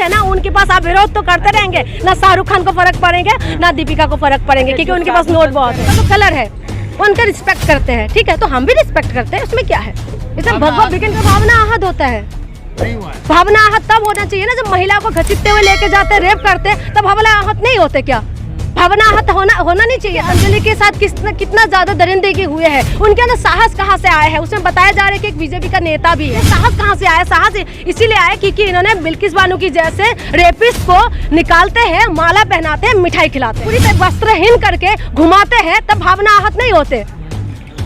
है ना, उनके पास आप विरोध तो करते रहेंगे ना। शाहरुख खान को फर्क पड़ेंगे ना दीपिका को फर्क पड़ेंगे, क्योंकि उनके पास नोट बहुत है। तो कलर है, उनका रिस्पेक्ट करते हैं, ठीक है, तो हम भी रिस्पेक्ट करते हैं, उसमें क्या है। इसमें भगवत बिगिन का भावना आहत होता है। भावना आहत तब होना चाहिए ना जब महिला को घसीटते हुए लेके जाते, रेप करते, तब भावना आहत नहीं होते क्या? भावना आहत होना नहीं चाहिए। अंजलि के साथ कितना ज्यादा दरिंदगी हुए हैं, उनके अंदर साहस कहाँ से आया है? उसमें बताया जा रहा है कि एक बीजेपी का नेता भी है। साहस कहाँ से आया? साहस इसीलिए आया क्योंकि इन्होंने बिल्किस बानो की जैसे रेपिस्ट को निकालते हैं, माला पहनाते हैं, मिठाई खिलाते हैं, पूरी तरह वस्त्रहीन करके घुमाते हैं, तब भावना आहत नहीं होते।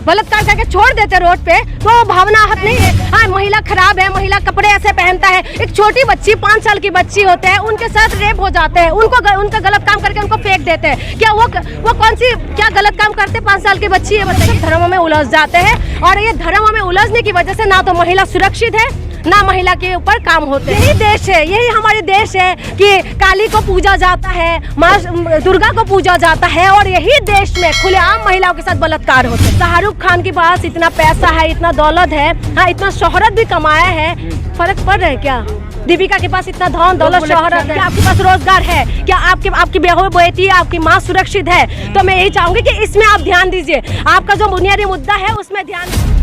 बलात्कार करके छोड़ देते रोड पे तो भावना आहत नहीं है। हाँ, महिला खराब है, महिला कपड़े ऐसे पहनता है, एक छोटी बच्ची 5 साल की बच्ची होते हैं, उनके साथ रेप हो जाते हैं, उनका गलत काम करके उनको फेंक देते हैं। क्या वो कौन सी क्या गलत काम करते? 5 साल की बच्ची है, बताइए। धर्मों में उलझ जाते हैं, और ये धर्मों में उलझने की वजह से ना तो महिला सुरक्षित है, ना महिला के ऊपर काम होते हैं। यही देश है, यही हमारे देश है कि काली को पूजा जाता है, माँ दुर्गा को पूजा जाता है, और यही देश में खुलेआम महिलाओं के साथ बलात्कार होते हैं। शाहरुख खान के पास इतना पैसा है, इतना दौलत है, हाँ, इतना शोहरत भी कमाया है, फर्क पड़ रहा है क्या? दीपिका के पास इतना धन दौलत शोहरत है, आपके पास रोजगार है क्या? आपकी बहू बेटी, आपकी माँ सुरक्षित है? तो मैं यही चाहूंगी कि इसमें आप ध्यान दीजिए। आपका जो बुनियादी मुद्दा है उसमें ध्यान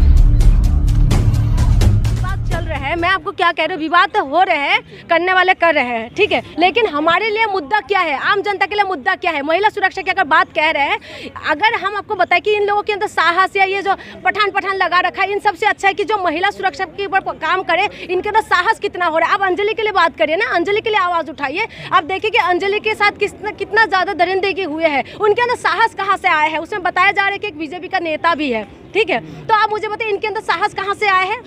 चल रहा है। मैं आपको क्या कह रही हूँ, विवाद तो हो रहे हैं, करने वाले कर रहे हैं, ठीक है, लेकिन हमारे लिए मुद्दा क्या है? आम जनता के लिए मुद्दा क्या है? महिला सुरक्षा की अगर बात कह रहे हैं, अगर हम आपको बताएं कि इन लोगों के अंदर साहस या ये जो पठान लगा रखा है, इन सबसे अच्छा है कि जो महिला सुरक्षा के ऊपर काम करे, इनके अंदर साहस कितना हो रहा है। आप अंजलि के लिए बात करिए ना, अंजलि के लिए आवाज़ उठाइए। आप देखिए कि अंजलि के साथ कितना ज़्यादा दरिंदगी हुए हैं, उनके अंदर साहस कहाँ से आया है? उसमें बताया जा रहा है कि एक बीजेपी का नेता भी है, ठीक है, तो आप मुझे बताइए इनके अंदर साहस कहाँ से आया है?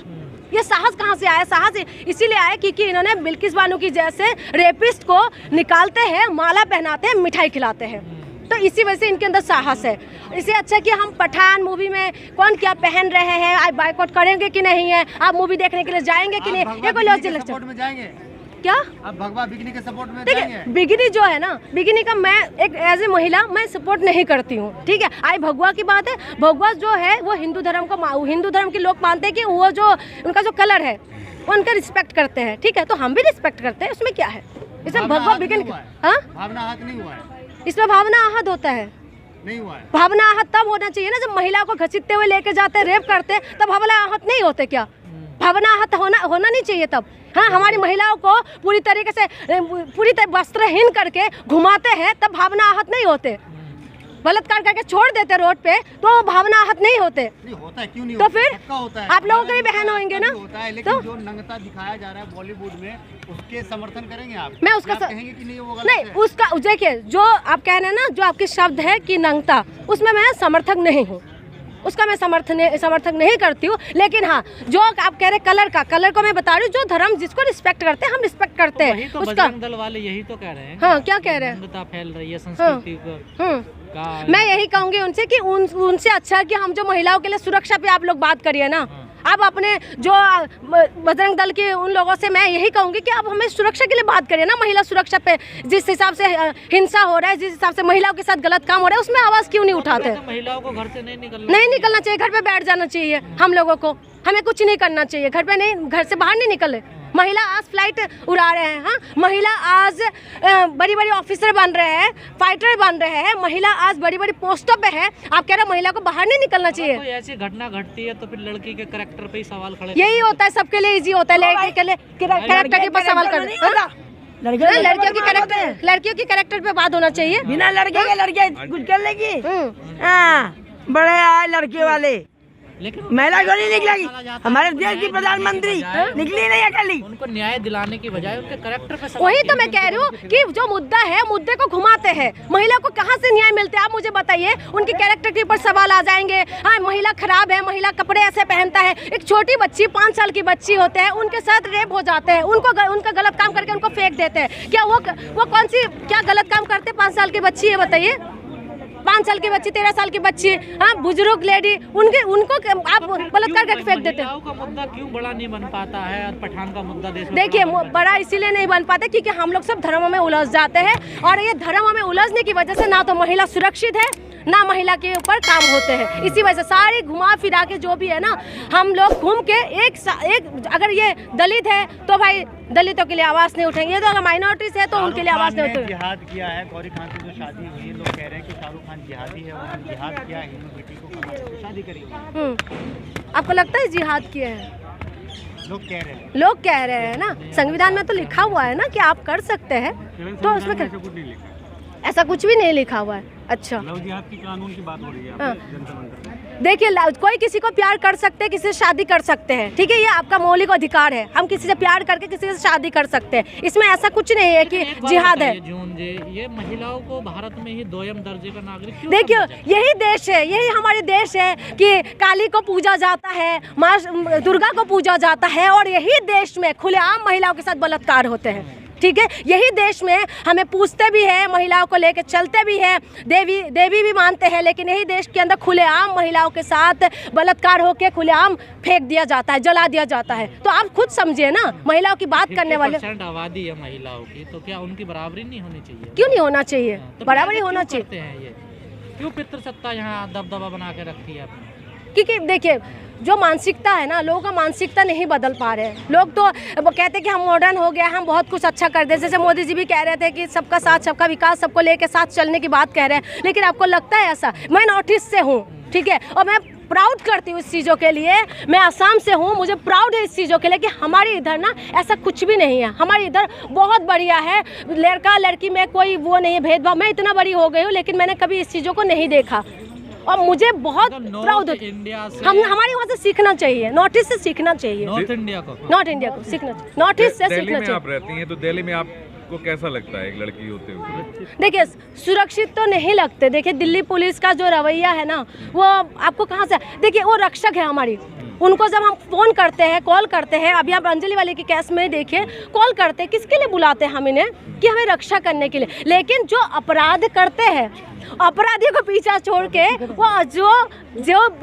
ये साहस कहाँ से आया? साहस इसीलिए आया क्योंकि इन्होंने बिल्किस बानो की जैसे रेपिस्ट को निकालते हैं, माला पहनाते हैं, मिठाई खिलाते हैं, तो इसी वजह से इनके अंदर साहस है। इससे अच्छा कि हम पठान मूवी में कौन क्या पहन रहे हैं, आप बायकॉट करेंगे कि नहीं है? आप मूवी देखने के लिए जाएंगे कि नहीं? ये कोई लॉजिक में जाएंगे क्या? अब भगवा बिकिनी के सपोर्ट में देखिए, बिकिनी जो है ना, बिकिनी का मैं एक एज ए महिला मैं सपोर्ट नहीं करती हूँ, ठीक है। आई भगवा की बात है, भगवा जो है वो हिंदू धर्म के लोग मानते हैं कि वो जो उनका जो कलर है वो उनका रिस्पेक्ट करते हैं, ठीक है, तो हम भी रिस्पेक्ट करते हैं, उसमें क्या है? इसमें भगवा बिकिनी, हाँ, भावना आहत नहीं हुआ है, इसमें भावना आहत होता है, नहीं हुआ है। भावना आहत तब होना चाहिए ना जब महिला को घसीटते हुए लेके जाते, रेप करते, तब भावना आहत नहीं होते क्या? भावना आहत होना नहीं चाहिए तब। हाँ, हमारी महिलाओं को पूरी तरह वस्त्रहीन करके घुमाते हैं, तब भावना आहत नहीं होते। बलात्कार करके छोड़ देते रोड पे तो भावना आहत नहीं होते। नहीं होता है, क्यों नहीं? तो होता फिर होता है। आप लोगों के भी बहन होंगे ना, होता है, लेकिन तो जो नंगता दिखाया जा रहा है बॉलीवुड में, उसके समर्थन करेंगे आप? मैं उसका कहेंगे कि नहीं वो गलत है? उसका देखिए, जो आप कह रहे हैं ना, जो आपके शब्द है कि नंगता, उसमें मैं समर्थक नहीं हूँ, उसका मैं समर्थन नहीं करती हूँ। लेकिन हाँ, जो आप कह रहे कलर को मैं बता रही हूँ, जो धर्म जिसको रिस्पेक्ट करते हैं हम रिस्पेक्ट करते हैं। तो उसका बजरंग दल वाले यही तो कह रहे हैं। हाँ, क्या कह रहे हैं? फैल रही है संस्कृति को। मैं यही कहूँगी उनसे कि उनसे अच्छा कि हम जो महिलाओं के लिए सुरक्षा पे आप लोग बात करिए ना। आप अपने जो बजरंग दल के उन लोगों से मैं यही कहूँगी कि आप हमें सुरक्षा के लिए बात करिए ना, महिला सुरक्षा पे। जिस हिसाब से हिंसा हो रहा है, जिस हिसाब से महिलाओं के साथ गलत काम हो रहा है, उसमें आवाज़ क्यों नहीं उठाते? महिलाओं को घर से नहीं निकलना चाहिए, घर पे बैठ जाना चाहिए हम लोगों को। हमें कुछ नहीं करना चाहिए, घर पे नहीं, घर से बाहर नहीं निकले। महिला आज फ्लाइट उड़ा रहे हैं, हाँ, महिला आज बड़ी बड़ी ऑफिसर बन रहे हैं, फाइटर बन रहे हैं, महिला आज बड़ी बड़ी पोस्टों पे है। आप कह रहे हैं महिला को बाहर नहीं निकलना चाहिए? कोई ऐसी घटना घटती है तो फिर लड़की के कैरेक्टर पे ही सवाल खड़े, यही होता है, सबके लिए इजी होता है लड़की के लिए कैरेक्टर के ऊपर सवाल करना। लड़कियों की कैरेक्टर पे बात होना चाहिए। बिना लड़के के लड़के कुछ कर लेगी, बड़े आए लड़के वाले, लेकिन महिला क्यों नहीं निकलेगी? हमारे देश की प्रधानमंत्री निकली नहीं अकेली। उनको न्याय दिलाने की बजाय उनके कैरेक्टर पे वही तो मैं कह रही हूँ कि जो मुद्दा है, मुद्दे को घुमाते हैं। महिला को कहाँ से न्याय मिलते हैं? आप मुझे बताइए। उनके कैरेक्टर के ऊपर सवाल आ जाएंगे। हाँ, महिला खराब है, महिला कपड़े ऐसे पहनता है, एक छोटी बच्ची 5 साल की बच्ची होते हैं, उनके साथ रेप हो जाते हैं, उनका गलत काम करके उनको फेंक देते हैं। क्या वो कौन सी क्या गलत काम करते? 5 साल की बच्ची है, बताइए, 5 साल की बच्ची, 13 साल की बच्ची, हाँ, बुजुर्ग लेडी, उनको आप बलात्कार करके फेंक देते हैं। का मुद्दा क्यों बड़ा नहीं बन पाता है और पठान का मुद्दा देश में? देखिए, बड़ा इसीलिए नहीं बन पाता क्योंकि हम लोग सब धर्मों में उलझ जाते हैं, और ये धर्मों में उलझने की वजह से ना तो महिला सुरक्षित है, ना महिला के ऊपर काम होते हैं। इसी वजह से सारी घुमा फिरा के जो भी है ना, हम लोग घूम के एक अगर ये दलित है तो भाई दलितों के लिए आवाज़ नहीं उठेंगे, तो अगर माइनॉरिटीज है तो उनके लिए आवाज़ नहीं उठेंगे। जिहाद किया है, गौरी खान की जो शादी हुई है, लोग कह रहे हैं कि शाहरुख खान जिहादी है, उन्होंने जिहाद किया है, हिंदू बेटी को कमा के शादी करी। आपको लगता है जिहाद किया है? लोग कह रहे हैं, लोग कह रहे हैं ना, संविधान में तो लिखा हुआ है ना कि आप कर सकते हैं, तो उसमें ऐसा कुछ भी नहीं लिखा हुआ है। अच्छा, लव जिहाद की कानून की बात हो रही है जनता मंत्र में। देखिए, कोई किसी को प्यार कर सकते हैं, किसी से शादी कर सकते हैं, ठीक है, ये आपका मौलिक अधिकार है। हम किसी से प्यार करके किसी से शादी कर सकते हैं, इसमें ऐसा कुछ नहीं है कि जिहाद है। ये महिलाओं को भारत में ही दोयम दर्जे का नागरिक क्यों? देखिए, यही देश है, यही हमारे देश है कि काली को पूजा जाता है, माँ दुर्गा को पूजा जाता है, और यही देश में खुलेआम महिलाओं के साथ बलात्कार होते हैं। ठीक है, यही देश में हमें पूछते भी है, महिलाओं को लेकर चलते भी है, देवी भी मानते हैं, लेकिन यही देश के अंदर खुलेआम महिलाओं के साथ बलात्कार होकर खुलेआम फेंक दिया जाता है, जला दिया जाता है। तो आप खुद समझिए ना, महिलाओं की बात करने वाले 50% आबादी है महिलाओं की, तो क्या उनकी बराबरी नहीं होनी चाहिए? क्यों नहीं होना चाहिए? तो बराबरी होना चाहिए। ये क्यों पितृसत्ता यहाँ दबदबा बना के रखी है आपने? क्योंकि देखिए, जो मानसिकता है ना, लोगों का मानसिकता नहीं बदल पा रहे हैं। लोग तो वो कहते हैं कि हम मॉडर्न हो गया, हम बहुत कुछ अच्छा कर दे। जैसे मोदी जी भी कह रहे थे कि सबका साथ सबका विकास, सबको लेके साथ चलने की बात कह रहे हैं, लेकिन आपको लगता है ऐसा? मैं नॉर्थ ईस्ट से हूँ, ठीक है, और मैं प्राउड करती हूँ इस चीज़ों के लिए। मैं आसाम से हूँ, मुझे प्राउड है इस चीज़ों के लिए कि हमारे इधर ना ऐसा कुछ भी नहीं है। हमारे इधर बहुत बढ़िया है, लड़का लड़की में कोई वो नहीं है भेदभाव। मैं इतना बड़ी हो गई हूँ, लेकिन मैंने कभी इस चीज़ों को नहीं देखा, और मुझे बहुत प्राउड है। हम हमारे वहाँ से सीखना चाहिए, नॉर्थ ईस्ट से सीखना चाहिए, नॉर्थ इंडिया को सीखना चाहिए, नॉर्थ ईस्ट से सीखना दिल्ली में चाहिए। आप रहती हैं, तो दिल्ली में आपको कैसा लगता है एक लड़की होते हुए? देखिए, सुरक्षित तो नहीं लगते। देखिए, दिल्ली पुलिस का जो रवैया है ना, वो आपको कहाँ से, देखिए वो रक्षक है हमारी। उनको जब हम फ़ोन करते हैं, कॉल करते हैं, अभी आप अंजलि वाले के केस में देखिए, कॉल करते हैं, किसके लिए बुलाते हैं हम इन्हें? कि हमें रक्षा करने के लिए। लेकिन जो अपराध करते हैं, अपराधियों को पीछा छोड़ के वो जो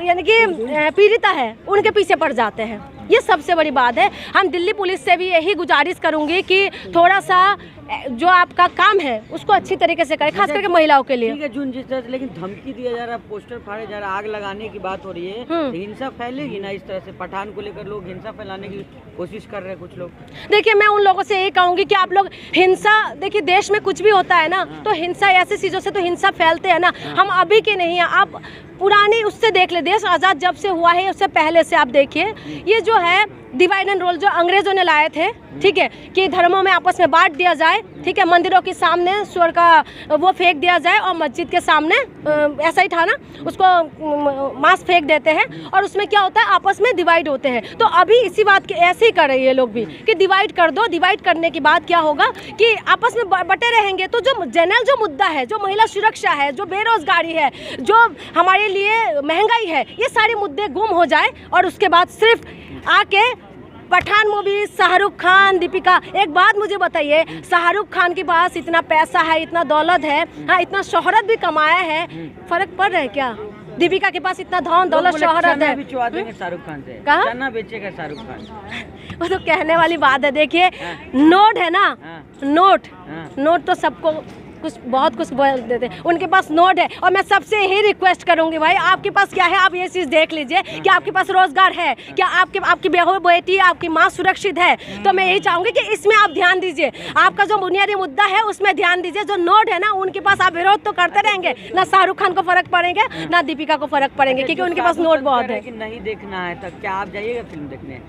यानी कि पीड़िता है, उनके पीछे पड़ जाते हैं। ये सबसे बड़ी बात है। हम दिल्ली पुलिस से भी यही गुजारिश करूंगी कि थोड़ा सा जो आपका काम है उसको अच्छी तरीके से करें, खास करके महिलाओं के लिए। ठीक है, जून जिस तरह से, लेकिन धमकी दिया जा रहा है, पोस्टर फाड़े जा रहा है, आग लगाने की बात हो रही है, तो हिंसा फैलेगी ना इस तरह से? पठान को लेकर लोग हिंसा फैलाने की कोशिश कर रहे हैं कुछ लोग। देखिए, मैं उन लोगों से यही कहूंगी कि आप लोग हिंसा, देखिए देश में कुछ भी होता है ना, तो हिंसा, ऐसी चीज़ों से तो हिंसा फैलते हैं ना। हम अभी के नहीं हैं, आप पुरानी उससे देख ले, देश आज़ाद जब से हुआ है उससे पहले से आप देखिए, ये जो है डिवाइड एंड रूल जो अंग्रेजों ने लाए थे, ठीक है, कि धर्मों में आपस में बांट दिया जाए, ठीक है, मंदिरों के सामने स्वर का वो फेंक दिया जाए, और मस्जिद के सामने ऐसा ही था ना, उसको मांस फेंक देते हैं, और उसमें क्या होता है, आपस में डिवाइड होते हैं। तो अभी इसी बात के ऐसे ही कर रही है लोग भी कि डिवाइड कर दो। डिवाइड करने की बात क्या होगा कि आपस में बटे रहेंगे, तो जो जनरल जो मुद्दा है, जो महिला सुरक्षा है, जो बेरोजगारी है, जो हमारे लिए महंगाई है, ये सारे मुद्दे गुम हो जाए, और उसके बाद सिर्फ आके पठान मूवी, शाहरुख खान, दीपिका, एक बात मुझे बताइए, शाहरुख खान के पास इतना पैसा है, इतना दौलत है, हाँ, इतना शोहरत भी कमाया है, फर्क पड़ रहा है क्या? दीपिका के पास इतना धन दौलत शोहरत है, बिचवा देंगे शाहरुख खान से, कहाँ चना बेचेगा शाहरुख खान? वो तो कहने वाली बात है। देखिए, नोट है ना, नोट तो सबको कुछ बहुत कुछ बोल देते हैं, उनके पास नोट है। और मैं सबसे यही रिक्वेस्ट करूंगी, भाई आपके पास क्या है, आप ये चीज़ देख लीजिए कि आपके पास रोजगार है क्या, आपकी बहू बेटी, आपकी माँ सुरक्षित है। तो मैं यही चाहूँगी कि इसमें आप ध्यान दीजिए, आपका जो बुनियादी मुद्दा है उसमें ध्यान दीजिए। जो नोट है ना, उनके पास आप विरोध तो करते रहेंगे ना, शाहरुख खान को फर्क पड़ेंगे ना दीपिका को फर्क पड़ेंगे, क्योंकि उनके पास नोट बहुत है। नहीं देखना है तो क्या आप जाइएगा फिल्म देखने?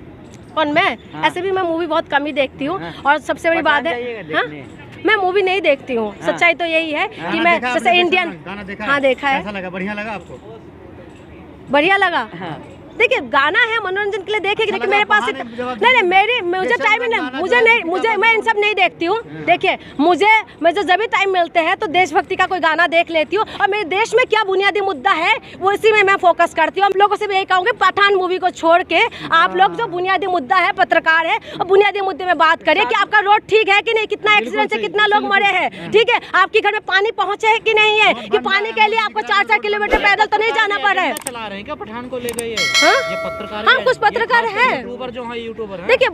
और मैं ऐसे भी मैं मूवी बहुत कम ही देखती हूँ, और सबसे बड़ी बात है, मैं मूवी नहीं देखती हूँ। सच्चाई तो यही है कि मैं जैसे इंडियन, हाँ देखा है। कैसा लगा? बढ़िया लगा आपको? बढ़िया लगा। देखिए, गाना है मनोरंजन के लिए देखेंगे, लेकिन मेरे पास नहीं, मुझे टाइम नहीं, मुझे मैं इन सब नहीं देखती हूँ। देखिए, मुझे जब भी टाइम मिलते हैं तो देशभक्ति का कोई गाना देख लेती हूँ, और मेरे देश में क्या बुनियादी मुद्दा है वो इसी में मैं फोकस करती हूँ। हम लोगों से भी यही कहूँगी, पठान मूवी को छोड़ के आप लोग जो बुनियादी मुद्दा है, पत्रकार है, और बुनियादी मुद्दे में बात करिए कि आपका रोड ठीक है कि नहीं, कितना एक्सीडेंट है, कितना लोग मरे हैं, ठीक है, आपके घर में पानी पहुँचे है कि नहीं है, कि पानी के लिए आपको 4-4 किलोमीटर पैदल तो नहीं जाना पड़ रहा है। चला रहे हैं क्या पठान को ले गए? हाँ? ये पत्रकार हाँ, कुछ पत्रकार है। यूट्यूबर जो है, यूट्यूबर है। देखिए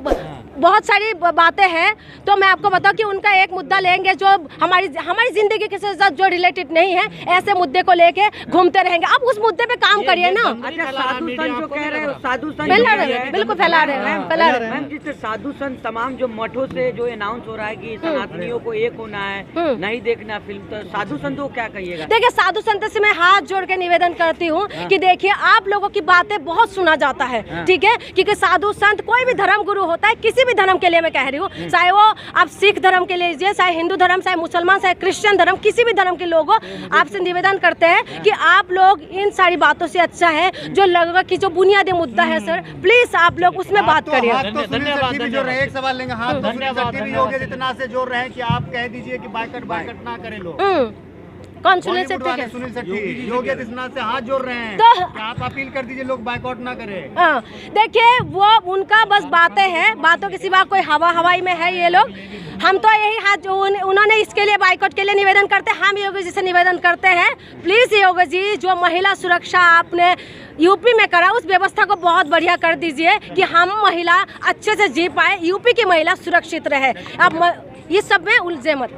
बहुत सारी बातें हैं, तो मैं आपको बताऊं कि उनका एक मुद्दा लेंगे जो हमारी जिंदगी के साथ जो रिलेटेड नहीं है, ऐसे मुद्दे को लेके घूमते रहेंगे। आप उस मुद्दे पे काम करिए ना। अच्छा, साधु संत जो कह रहे हैं, साधु संत फैला रहे हैं, बिल्कुल फैला रहे हैं, फैला रहे हैं। मैम, जिससे साधु संत तमाम जो मठों से जो अनाउंस हो रहा है कि सनातनियों को एक होना है, नहीं देखना फिल्म, तो साधु संत को क्या कहिएगा? देखिए साधु संत से मैं हाथ जोड़ के निवेदन करती हूँ कि देखिए आप लोगों की बातें बहुत सुना जाता है, ठीक है, क्योंकि साधु संत कोई भी धर्म गुरु होता है, किसी भी धर्म के लिए मैं कह रही हूँ, चाहे वो आप सिख धर्म के लीजिए, चाहे हिंदू धर्म, चाहे मुसलमान, चाहे क्रिश्चियन धर्म, किसी भी धर्म के लोग हो, आपसे निवेदन करते हैं कि आप लोग इन सारी बातों से अच्छा है जो लगेगा कि जो बुनियादी मुद्दा है सर, प्लीज आप लोग उसमें बात करिए। एक सवाल लेंगे, हाथ तो सुनील शेट्टी भी योगी आदित्यनाथ से जोड़ रहे हैं कि आप कह दीजिए कि बाइकआउट ना करें लोग। कौन सुनील शेट्टी वाले सुनील शेट्टी योगी आदित्यनाथ से हाथ जोड़ रहे हैं, तो कि आप अपील कर दीजिए लोग बाइकआउट ना करें। हाँ, देखिए वो उनका बस बातें हैं, बातों के सिवा कोई हवाई में है ये लोग। हम तो यही हाथ उन्होंने इसके लिए बाइकआउट के लिए निवेदन करते हैं, हम योगी जी से निवेदन करते हैं, प्लीज योगी जी जो महिला सुरक्षा आपने यूपी में करा, उस व्यवस्था को बहुत बढ़िया कर दीजिए कि हम महिला अच्छे से जी पाए, यूपी की महिला सुरक्षित रहे। अब इस सब में उलझे मत।